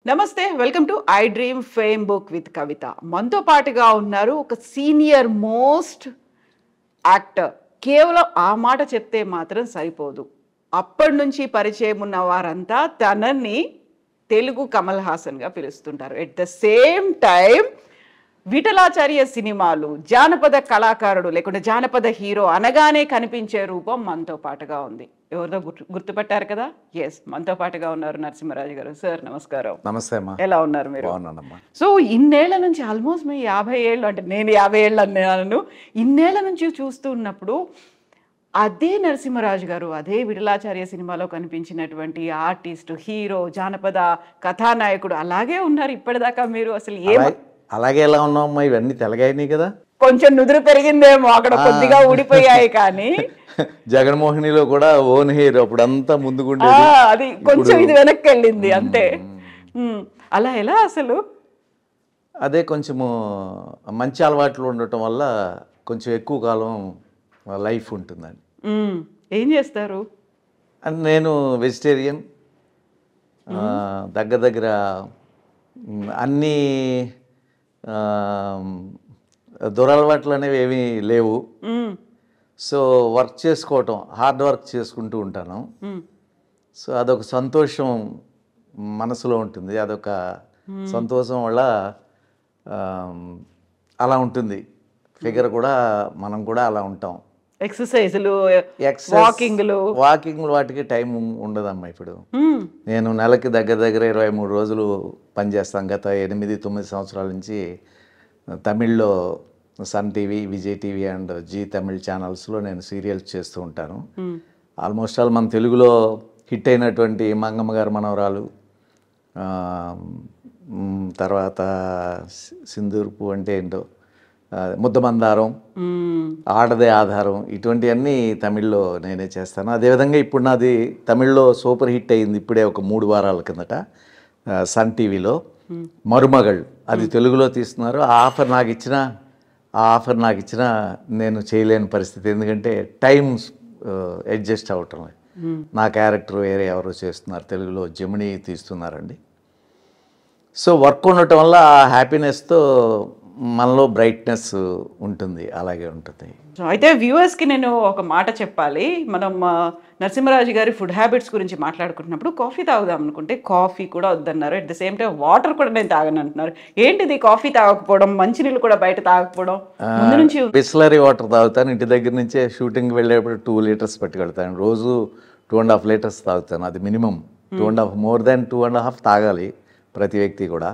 నమస్తే welcome to I dream fame book with Kavitha. మనతో పాటుగా ఉన్నారు ఒక సీనియర్ మోస్ట్ యాక్టర్. కేవలం ఆ మాట చెప్తే మాత్రం సరిపోదు. అప్పటి నుంచి పరిచయం ఉన్న వారంతా తనని తెలుగు కమల్ హాసన్గా పిలుస్తుంటారు. At the same time Vithalacharya సినిమాలు, జానపద కళాకారుడు లేకుంటే జానపద హీరో అనగానే కనిపించే రూపం మనతో పాటుగా ఉంది. ఎవరిదో గుర్తుపట్టారు కదా? ఎస్, మనతో పాటుగా ఉన్నారు నరసింహరాజు గారు. సార్ నమస్కారం. నమస్తే అమ్మా. ఎలా ఉన్నారు మీరు? బాగున్నానమ్మా. సో ఇన్నేళ్ల నుంచి ఆల్మోస్ట్ మీ 50 ఏళ్ళు, అంటే నేను 50 ఏళ్ళు అన్నాను, ఇన్నేళ్ల నుంచి చూస్తూ ఉన్నప్పుడు అదే నరసింహరాజు గారు, అదే విఠలాచార్య సినిమాలో కనిపించినటువంటి ఆర్టిస్ట్, హీరో, జానపద కథానాయకుడు అలాగే ఉన్నారు ఇప్పటిదాకా. మీరు అసలు అలాగే ఎలా ఉన్నావమ్మా? ఇవన్నీ తెలగాయినాయి కదా. కొంచెం నుదురు పెరిగిందేమో, అక్కడ కొద్దిగా ఊడిపోయాయి కానీ జగన్మోహినిలో కూడా ఓన్ హెయిర్ అప్పుడంతా ముందుకుండే, అది కొంచెం ఇది వెనక్కి వెళ్ళింది అంతే. అలా ఎలా అసలు? అదే కొంచెము మంచి అలవాట్లు ఉండటం వల్ల కొంచెం ఎక్కువ కాలం లైఫ్ ఉంటుందండి. ఏం చేస్తారు? అండ్ నేను వెజిటేరియన్. దగ్గర అన్నీ దురలవాట్లు అనేవి ఏమీ లేవు. సో వర్క్ చేసుకోవటం, హార్డ్ వర్క్ చేసుకుంటూ ఉంటాను. సో అదొక సంతోషం మనసులో ఉంటుంది. అదొక సంతోషం వల్ల అలా ఉంటుంది. ఫిగర్ కూడా మనం కూడా అలా ఉంటాం. ఎక్సర్సైజులు, వాకింగ్లు వాటికి టైం ఉండదమ్మా. ఇప్పుడు నేను నెలకి దగ్గర 23 రోజులు పనిచేస్తాను. గత 8-9 సంవత్సరాల నుంచి తమిళ్లో Sun TV, Vijay TV and Zee Tamil ఛానల్స్లో నేను సీరియల్స్ చేస్తూ ఉంటాను. ఆల్మోస్ట్ ఆల్ మన తెలుగులో హిట్ అయినటువంటి మంగమ్మ గారి మనవరాలు, తర్వాత సింధూర్పు అంటే ఏంటో, ముద్దమందారం, ఆడదే ఆధారం, ఇటువంటివన్నీ తమిళ్లో నేనే చేస్తాను. అదేవిధంగా ఇప్పుడు నాది తమిళ్లో సూపర్ హిట్ అయింది ఇప్పుడే ఒక 3 వారాల కిందట సన్ టీవీలో మరుమగళ్. అది తెలుగులో తీస్తున్నారు. ఆ ఆఫర్ నాకు ఇచ్చినా నేను చేయలేని పరిస్థితి. ఎందుకంటే టైమ్స్ అడ్జస్ట్ అవ్వటం. నా క్యారెక్టర్ వేరే ఎవరో చేస్తున్నారు, తెలుగులో జమిని తీస్తున్నారండి. సో వర్క్ ఉండటం వల్ల ఆ హ్యాపీనెస్తో మనలో బ్రైట్నెస్ ఉంటుంది, అలాగే ఉంటుంది. అయితే వ్యూవర్స్కి నేను ఒక మాట చెప్పాలి. మనం నరసింహరాజు గారి ఫుడ్ హ్యాబిట్స్ గురించి మాట్లాడుకుంటున్నప్పుడు కాఫీ తాగుదాం అనుకుంటే కాఫీ కూడా వద్దన్నారు. At the same time water కూడా నేను తాగను అంటున్నారు. ఏంటిది కాఫీ తాగకపోవడం, మంచినీళ్ళు కూడా బయట తాగకపోవడం? ముందు నుంచి బిస్లరీ వాటర్ తాగుతాను. ఇంటి దగ్గర నుంచే షూటింగ్ వెళ్ళేప్పుడు 2 లీటర్స్ పట్టుకెళ్తాను. రోజు 2.5 లీటర్స్ తాగుతాను. అది మినిమం 2.5, మోర్ దాన్ 2.5 తాగాలి ప్రతి వ్యక్తి కూడా.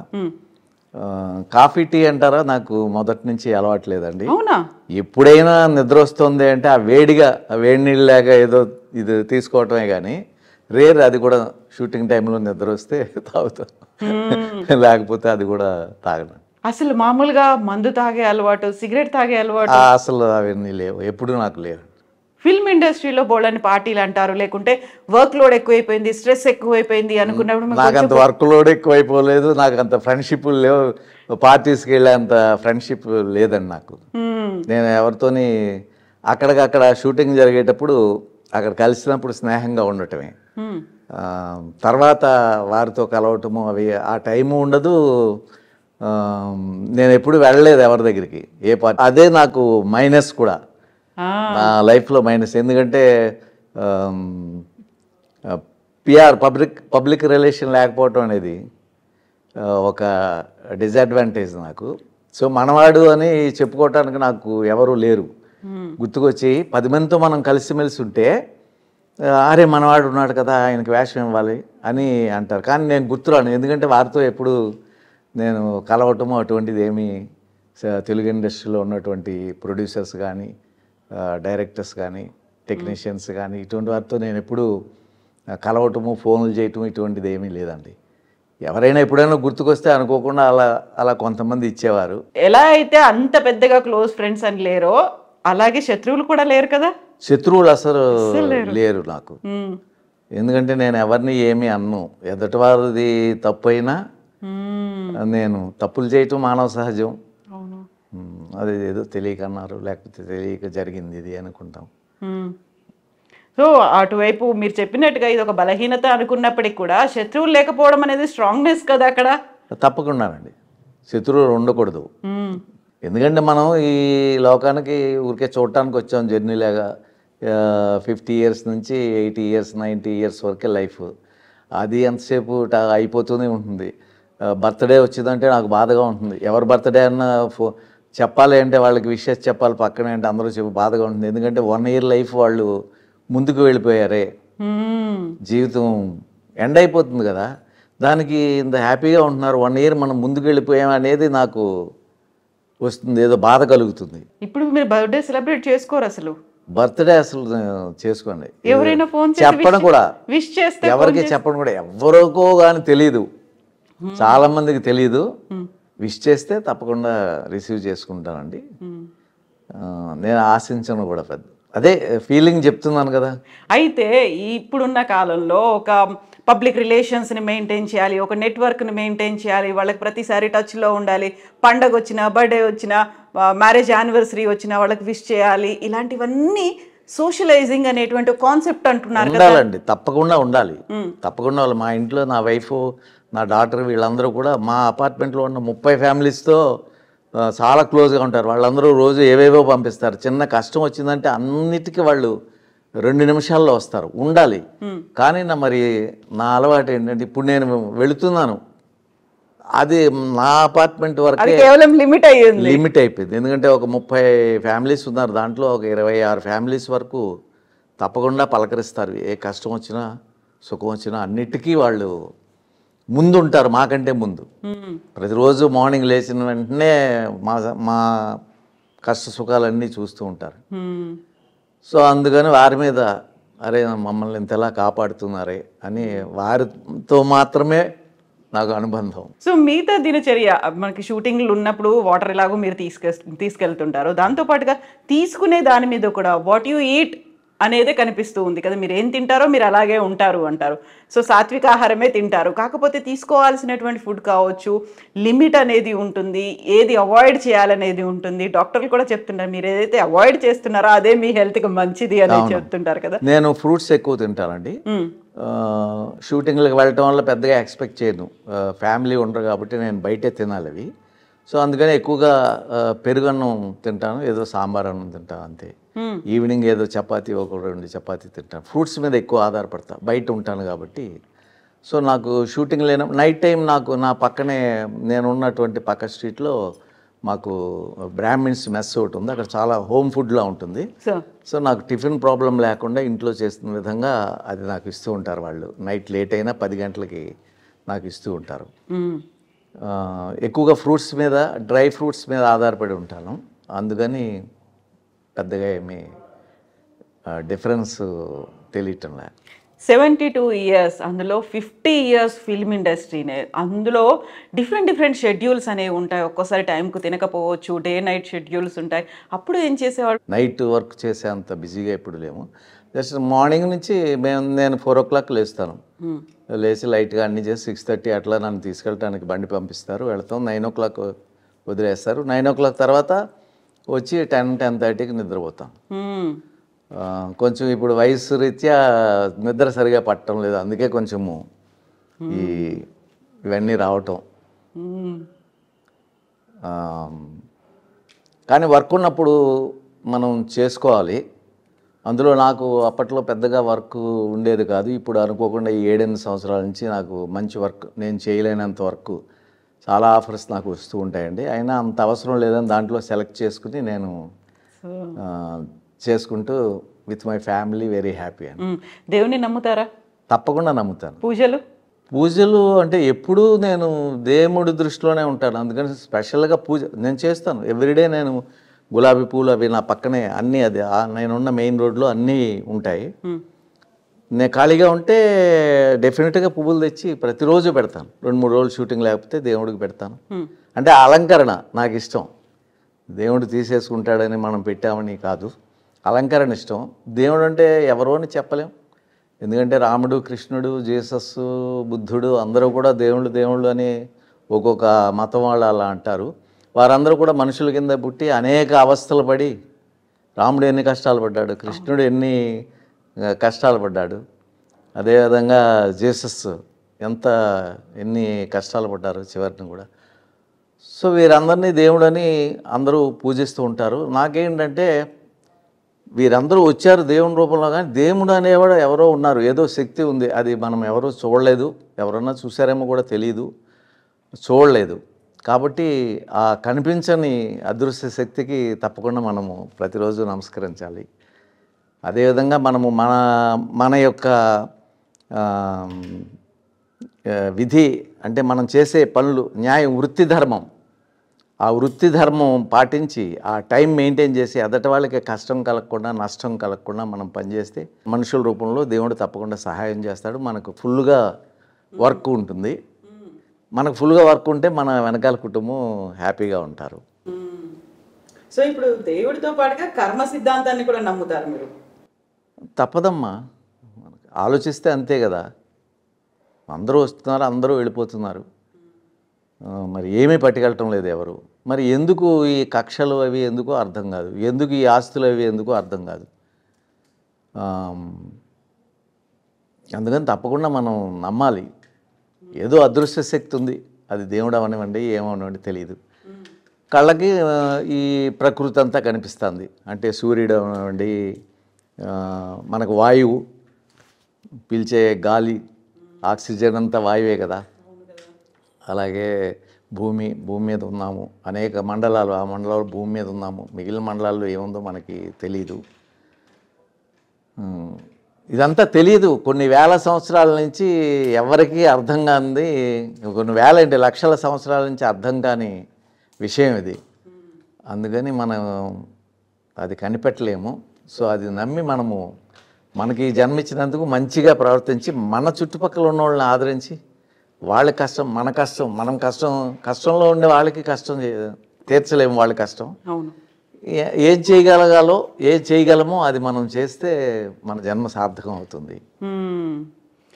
కాఫీ టీ అంటారా, నాకు మొదటి నుంచి అలవాట్లేదండి. అవునా? ఎప్పుడైనా నిద్ర వస్తుంది అంటే ఆ వేడి నీళ్ళు లేక ఏదో ఇది తీసుకోవటమే కానీ రేర్. అది కూడా షూటింగ్ టైంలో నిద్ర వస్తే తాగుతాను, లేకపోతే అది కూడా తాగను. అసలు మామూలుగా మందు తాగే అలవాటు, సిగరెట్ తాగే అలవాటు అసలు అవన్నీ లేవు, ఎప్పుడు నాకు లేవు. ఫిల్మ్ ఇండస్ట్రీలో బోల్డని పార్టీలు అంటారు, లేకుంటే వర్క్ లోడ్ ఎక్కువైపోయింది, స్ట్రెస్ ఎక్కువైపోయింది అనుకున్నప్పుడు నాకు అంత వర్క్ లోడ్ ఎక్కువైపోలేదు, నాకు అంత ఫ్రెండ్షిప్లు లేవు, పార్టీస్కి వెళ్ళే అంత ఫ్రెండ్షిప్ లేదండి నాకు. నేను ఎవరితోని అక్కడికక్కడ షూటింగ్ జరిగేటప్పుడు అక్కడ కలిసినప్పుడు స్నేహంగా ఉండటమే, తర్వాత వారితో కలవటము అవి ఆ టైము ఉండదు. నేను ఎప్పుడు వెళ్ళలేదు ఎవరి దగ్గరికి, ఏ పార్టీ. అదే నాకు మైనస్ కూడా, నా లైఫ్లో మైనస్. ఎందుకంటే పిఆర్, పబ్లిక్ రిలేషన్ లేకపోవటం అనేది ఒక డిసడ్వాంటేజ్ నాకు. సో మనవాడు అని చెప్పుకోవటానికి నాకు ఎవరు లేరు. గుర్తుకొచ్చి 10 మందితో మనం కలిసిమెలిసి ఉంటే అరే మనవాడు ఉన్నాడు కదా, ఆయనకి వేషం ఇవ్వాలి అని అంటారు. కానీ నేను గుర్తురాను, ఎందుకంటే వారితో ఎప్పుడు నేను కలవటము అటువంటిది ఏమీ తెలుగు ఇండస్ట్రీలో ఉన్నటువంటి ప్రొడ్యూసర్స్ కానీ, డైరెక్టర్స్ కానీ, టెక్నీషియన్స్ కానీ, ఇటువంటి వారితో నేను ఎప్పుడు కలవటము, ఫోన్లు చేయటం ఇటువంటిది ఏమీ లేదండి. ఎవరైనా ఎప్పుడైనా గుర్తుకొస్తే అనుకోకుండా అలా కొంతమంది ఇచ్చేవారు. ఎలా అయితే అంత పెద్దగా క్లోజ్ ఫ్రెండ్స్ అని లేరో అలాగే శత్రువులు కూడా లేరు కదా? శత్రువులు అసలు లేరు నాకు. ఎందుకంటే నేను ఎవరిని ఏమీ అన్ను. ఎదుటి వారిది తప్పు అయినా నేను తప్పులు చేయటం మానవ సహజం. అది ఏదో తెలియక అన్నారు, లేకపోతే తెలియక జరిగింది ఇది అనుకుంటాం. సో అటువైపు మీరు చెప్పినట్టుగా ఇది ఒక బలహీనత అనుకున్నప్పటికీ కూడా శత్రువులు లేకపోవడం అనేది స్ట్రాంగ్నెస్ కదా అక్కడ. తప్పకుండానండి, శత్రువులు ఉండకూడదు. ఎందుకంటే మనం ఈ లోకానికి ఊరికే చూడటానికి వచ్చాం జర్నీలాగా. 50 years నుంచి 80 years 90 years వరకే లైఫ్. అది ఎంతసేపు అయిపోతూనే ఉంటుంది. బర్త్డే వచ్చిందంటే నాకు బాధగా ఉంటుంది. ఎవరి బర్త్డే అన్న చెప్పాలి అంటే వాళ్ళకి విషెస్ చెప్పాలి పక్కనే అంటే అందరూ చెప్పి బాధగా ఉంటుంది. ఎందుకంటే 1 year లైఫ్ వాళ్ళు ముందుకు వెళ్ళిపోయారే, జీవితం ఎండ్ అయిపోతుంది కదా, దానికి ఇంత హ్యాపీగా ఉంటున్నారు. 1 year మనం ముందుకు వెళ్ళిపోయాం అనేది నాకు వస్తుంది, ఏదో బాధ కలుగుతుంది. ఇప్పుడు మీరు బర్త్డే సెలబ్రేట్ చేసుకోరు అసలు? బర్త్డే అసలు చేసుకోండి, ఎవరైనా ఫోన్ చెప్పడం కూడా విష్ చేస్తే ఎవరికి చెప్పడం కూడా ఎవరికో కానీ తెలియదు, చాలా మందికి తెలియదు. విష్ చేస్తే తప్పకుండా రిసీవ్ చేసుకుంటానండి. నేను ఆశించను కూడా పెద్ద, అదే ఫీలింగ్ చెప్తున్నాను కదా. అయితే ఇప్పుడున్న కాలంలో ఒక పబ్లిక్ రిలేషన్స్ని మెయింటైన్ చేయాలి, ఒక నెట్వర్క్ని మెయింటైన్ చేయాలి, వాళ్ళకి ప్రతిసారి టచ్లో ఉండాలి, పండగ వచ్చినా బర్త్డే వచ్చినా మ్యారేజ్ యానివర్సరీ వచ్చినా వాళ్ళకి విష్ చేయాలి, ఇలాంటివన్నీ సోషలైజింగ్ అనేటువంటి కాన్సెప్ట్ అంటున్నారు కదా. ఉండాలండి, తప్పకుండా ఉండాలి, తప్పకుండా ఉండాలి. మా ఇంట్లో నా వైఫ్ నా డాటర్ వీళ్ళందరూ కూడా మా అపార్ట్మెంట్లో ఉన్న 30 ఫ్యామిలీస్తో చాలా క్లోజ్గా ఉంటారు. వాళ్ళందరూ రోజు ఏవేవో పంపిస్తారు. చిన్న కష్టం వచ్చిందంటే అన్నిటికీ వాళ్ళు 2 నిమిషాల్లో వస్తారు. ఉండాలి. కానీ మరి నా అలవాటు ఏంటంటే ఇప్పుడు నేను వెళుతున్నాను, అది నా అపార్ట్మెంట్ వరకే కేవలం లిమిట్ అయిపోయింది. ఎందుకంటే ఒక 30 ఫ్యామిలీస్ ఉన్నారు, దాంట్లో ఒక 26 ఫ్యామిలీస్ వరకు తప్పకుండా పలకరిస్తారు. ఏ కష్టం వచ్చినా సుఖం వచ్చినా అన్నిటికీ వాళ్ళు ముందు ఉంటారు, మాకంటే ముందు. ప్రతిరోజు మార్నింగ్ లేచిన వెంటనే మా కష్ట సుఖాలన్నీ చూస్తూ ఉంటారు. సో అందుకని వారి మీద అరే మమ్మల్ని ఇంతలా కాపాడుతున్నారే అని వారితో మాత్రమే నాకు అనుబంధం. సో మిగతా దినచర్య మనకి షూటింగ్లు ఉన్నప్పుడు వాటర్ ఎలాగో మీరు తీసుకెళ్తుంటారు, దాంతోపాటుగా తీసుకునే దాని మీద కూడా వాట్ యు ఈట్ అనేదే కనిపిస్తూ ఉంది కదా. మీరు ఏం తింటారో మీరు అలాగే ఉంటారు అంటారు. సో సాత్విక ఆహారమే తింటారు, కాకపోతే తీసుకోవాల్సినటువంటి ఫుడ్ కావచ్చు, లిమిట్ అనేది ఉంటుంది, ఏది అవాయిడ్ చేయాలనేది ఉంటుంది. డాక్టర్లు కూడా చెప్తుంటారు మీరు ఏదైతే అవాయిడ్ చేస్తున్నారో అదే మీ హెల్త్కి మంచిది అనేది చెప్తుంటారు కదా. నేను ఫ్రూట్స్ ఎక్కువ తింటానండి. షూటింగ్లకు వెళ్ళటం వల్ల పెద్దగా ఎక్స్పెక్ట్ చేయను, ఫ్యామిలీ ఉండరు కాబట్టి నేను బయటే తినాలి అవి. సో అందుకని ఎక్కువగా పెరుగన్నం తింటాను, ఏదో సాంబార్ అన్నం తింటాను అంతే. ఈవినింగ్ ఏదో చపాతీ, 1-2 చపాతీ తింటాను. ఫ్రూట్స్ మీద ఎక్కువ ఆధారపడతా, బయట ఉంటాను కాబట్టి. సో నాకు షూటింగ్ నైట్ టైం నాకు నా పక్కనే నేను ఉన్నటువంటి పక్క స్ట్రీట్లో మాకు బ్రాహ్మిన్స్ మెస్ ఒకటి ఉంది, అక్కడ చాలా హోమ్ ఫుడ్లా ఉంటుంది. సో నాకు టిఫిన్ ప్రాబ్లం లేకుండా ఇంట్లో చేస్తున్న విధంగా అది నాకు ఇస్తూ ఉంటారు వాళ్ళు. నైట్ లేట్ అయినా 10 గంటలకి నాకు ఇస్తూ ఉంటారు. ఎక్కువగా ఫ్రూట్స్ మీద, డ్రై ఫ్రూట్స్ మీద ఆధారపడి ఉంటాను. అందుకని పెద్దగా ఏమీ డిఫరెన్స్ తెలియటం లేదు. 72 years, అందులో 50 years ఫిల్మ్ ఇండస్ట్రీనే, అందులో డిఫరెంట్ షెడ్యూల్స్ అనేవి ఉంటాయి. ఒక్కోసారి టైంకు తినకపోవచ్చు, డే నైట్ షెడ్యూల్స్ ఉంటాయి. అప్పుడు ఏం చేసేవాడు? నైట్ వర్క్ చేసే అంత బిజీగా ఎప్పుడు లేము. జస్ట్ మార్నింగ్ నుంచి నేను 4 o'clock లేస్తాను. లేచి లైట్గా అన్నీ చేసి 6:30 అట్లా నన్ను తీసుకెళ్ళడానికి బండి పంపిస్తారు, వెళతాం. 9 o'clock వదిలేస్తారు. 9 o'clock తర్వాత వచ్చి 10-10:30కి నిద్రపోతాం. కొంచెం ఇప్పుడు వయసు రీత్యా నిద్ర సరిగా పట్టడం లేదు, అందుకే కొంచెము ఇవన్నీ రావటం. కానీ వర్క్ ఉన్నప్పుడు మనం చేసుకోవాలి. అందులో నాకు అప్పట్లో పెద్దగా వర్క్ ఉండేది కాదు. ఇప్పుడు అనుకోకుండా ఈ 7-8 సంవత్సరాల నుంచి నాకు మంచి వర్క్, నేను చేయలేనంత వర్క్ చాలా ఆఫర్స్ నాకు వస్తూ ఉంటాయండి. అయినా అంత అవసరం లేదని దాంట్లో సెలెక్ట్ చేసుకుని నేను చేసుకుంటూ with my family very happy అండి. దేవుని నమ్ముతారా? తప్పకుండా నమ్ముతాను. పూజలు అంటే ఎప్పుడూ నేను దేవుడి దృష్టిలోనే ఉంటాను. అందుకని స్పెషల్గా పూజ నేను చేస్తాను ఎవ్రీడే. నేను గులాబీ పూలు అవి నా పక్కనే అన్నీ, అది నేనున్న మెయిన్ రోడ్లో అన్నీ ఉంటాయి. నేను ఖాళీగా ఉంటే డెఫినెట్గా పువ్వులు తెచ్చి ప్రతిరోజు పెడతాను. 2-3 రోజులు షూటింగ్ లేకపోతే దేవుడికి పెడతాను. అంటే అలంకరణ నాకు ఇష్టం. దేవుడు తీసేసుకుంటాడని మనం పెట్టామని కాదు, అలంకరణ ఇష్టం. దేవుడు అంటే ఎవరో అని చెప్పలేం. ఎందుకంటే రాముడు, కృష్ణుడు, జీసస్, బుద్ధుడు అందరూ కూడా దేవుళ్ళు అని ఒక్కొక్క మతం వాళ్ళు అలా అంటారు. వారందరూ కూడా మనుషుల కింద పుట్టి అనేక అవస్థలు పడి, రాముడు ఎన్ని కష్టాలు పడ్డాడు, కృష్ణుడు ఎన్ని కష్టాలు పడ్డాడు. అదేవిధంగా జీసస్ ఎన్ని కష్టాలు పడ్డారు చివరిని కూడా. సో వీరందరినీ దేవుడని అందరూ పూజిస్తూ ఉంటారు. నాకేంటంటే వీరందరూ వచ్చారు దేవుని రూపంలో, కానీ దేవుడు అనేవాడు ఎవరో ఉన్నారు, ఏదో శక్తి ఉంది. అది మనం ఎవరూ చూడలేదు, ఎవరన్నా చూసారేమో కూడా తెలియదు, చూడలేదు. కాబట్టి ఆ కనిపించని అదృశ్య శక్తికి తప్పకుండా మనము ప్రతిరోజు నమస్కరించాలి. అదేవిధంగా మనము మన యొక్క విధి అంటే మనం చేసే పనులు, న్యాయం, వృత్తి ధర్మం, ఆ వృత్తి ధర్మం పాటించి ఆ టైం మెయింటైన్ చేసి ఎదటి వాళ్ళకి కష్టం కలగకుండా నష్టం కలగకుండా మనం పనిచేస్తే మనుషుల రూపంలో దేవుడు తప్పకుండా సహాయం చేస్తాడు. మనకు ఫుల్గా వర్క్ ఉంటుంది. మనకు ఫుల్గా వర్క్ ఉంటే మన వెనకాల కుటుంబం హ్యాపీగా ఉంటారు. సో ఇప్పుడు దేవుడితో పాటుగా కర్మ సిద్ధాంతాన్ని కూడా నమ్ముతారు మీరు? తప్పదమ్మా, ఆలోచిస్తే అంతే కదా. అందరూ వస్తున్నారు, అందరూ వెళ్ళిపోతున్నారు, మరి ఏమీ పట్టుకెళ్ళటం లేదు ఎవరు. మరి ఎందుకు ఈ కక్షలు అవి ఎందుకో అర్థం కాదు, ఎందుకు ఈ ఆస్తులు అవి ఎందుకో అర్థం కాదు. అందుకని తప్పకుండా మనం నమ్మాలి. ఏదో అదృశ్య శక్తి ఉంది, అది దేవుడు అవనివ్వండి ఏమవనివ్వండి తెలియదు. కళ్ళకి ఈ ప్రకృతి అంతా కనిపిస్తుంది, అంటే సూర్యుడు అవనివ్వండి, మనకు వాయువు, పీల్చే గాలి, ఆక్సిజన్ అంతా వాయువే కదా. అలాగే భూమి మీద ఉన్నాము, అనేక మండలాలు, ఆ మండలాలు భూమి మీద ఉన్నాము, మిగిలిన మండలాల్లో ఏముందో మనకి తెలియదు. ఇదంతా తెలియదు. కొన్ని వేల సంవత్సరాల నుంచి ఎవరికీ అర్థం కానిది, కొన్ని వేల ఏంటి లక్షల సంవత్సరాల నుంచి అర్థం కాని విషయం ఇది. అందుకని మనం అది కనిపెట్టలేము. సో అది నమ్మి మనకి జన్మించినందుకు మంచిగా ప్రవర్తించి మన చుట్టుపక్కల ఉన్న వాళ్ళని ఆదరించి, వాళ్ళ కష్టం మన కష్టం, మనం కష్టంలో ఉండే వాళ్ళకి కష్టం తీర్చలేము, వాళ్ళ కష్టం. అవును. ఏం చేయగలమో అది మనం చేస్తే మన జన్మ సార్థకం అవుతుంది.